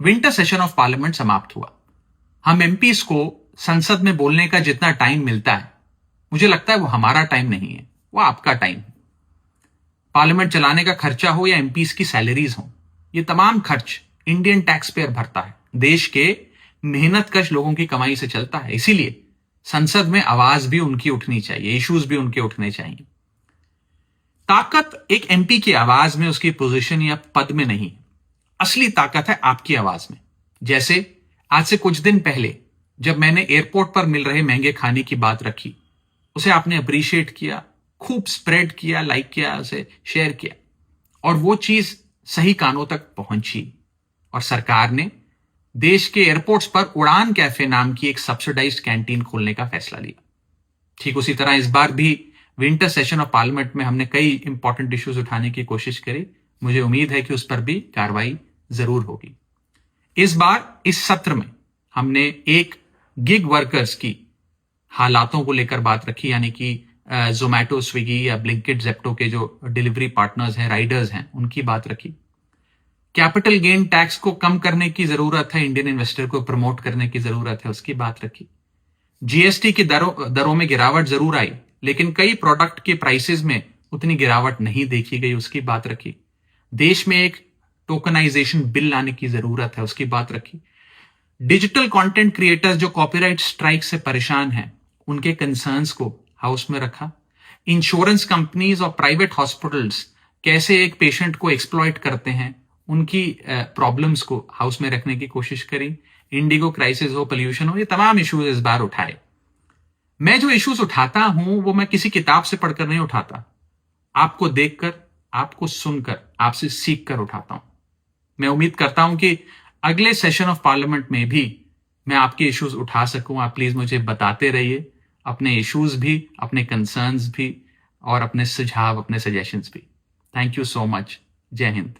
Winter session of parliament समाप्त हुआ। हम एमपीज को संसद में बोलने का जितना टाइम मिलता है, मुझे लगता है वो हमारा टाइम नहीं है, वो आपका टाइम है। पार्लियामेंट चलाने का खर्चा हो या एमपीज की सैलरीज हो, ये तमाम खर्च इंडियन टैक्स पेयर भरता है, देश के मेहनतकश लोगों की कमाई से चलता है। इसीलिए संसद में आवाज भी उनकी उठनी चाहिए, इश्यूज भी उनके उठने चाहिए। ताकत एक एमपी की आवाज में, उसकी पोजीशन या पद में नहीं, असली ताकत है आपकी आवाज में। जैसे आज से कुछ दिन पहले जब मैंने एयरपोर्ट पर मिल रहे महंगे खाने की बात रखी, उसे आपने अप्रिशिएट किया, खूब स्प्रेड किया, लाइक किया, उसे शेयर किया, और वो चीज सही कानों तक पहुंची और सरकार ने देश के एयरपोर्ट्स पर उड़ान कैफे नाम की एक सब्सिडाइज्ड कैंटीन खोलने का फैसला लिया। ठीक उसी तरह इस बार भी विंटर सेशन ऑफ पार्लियामेंट में हमने कई इंपॉर्टेंट इश्यूज उठाने की कोशिश करी। मुझे उम्मीद है कि उस पर भी कार्रवाई जरूर होगी। इस बार इस सत्र में हमने एक गिग वर्कर्स की हालातों को लेकर बात रखी, यानी कि जोमैटो, स्विगी या ब्लिंकिट, जेप्टो के जो डिलीवरी पार्टनर्स हैं, राइडर्स हैं, उनकी बात रखी। कैपिटल गेन टैक्स को कम करने की जरूरत है, इंडियन इन्वेस्टर को प्रमोट करने की जरूरत है, उसकी बात रखी। जीएसटी की दरों में गिरावट जरूर आई, लेकिन कई प्रोडक्ट के प्राइसेस में उतनी गिरावट नहीं देखी गई, उसकी बात रखी। देश में एक टोकनाइजेशन बिल लाने की जरूरत है, उसकी बात रखी। डिजिटल कंटेंट क्रिएटर्स जो कॉपीराइट स्ट्राइक से परेशान हैं, उनके कंसर्न्स को हाउस में रखा। इंश्योरेंस कंपनीज और प्राइवेट हॉस्पिटल्स कैसे एक पेशेंट को एक्सप्लॉइट करते हैं, उनकी प्रॉब्लम्स को हाउस में रखने की कोशिश करी। इंडिगो क्राइसिस हो, पोल्यूशन हो, ये तमाम इश्यूज इस बार उठाए। मैं जो इश्यूज उठाता हूं वो मैं किसी किताब से पढ़कर नहीं उठाता, आपको देखकर, आपको सुनकर, आपसे सीखकर उठाता हूं। मैं उम्मीद करता हूं कि अगले सेशन ऑफ पार्लियामेंट में भी मैं आपके इश्यूज उठा सकूं। आप प्लीज मुझे बताते रहिए अपने इश्यूज भी, अपने कंसर्न्स भी, और अपने सुझाव, अपने सजेशंस भी। Thank you so much. जय हिंद।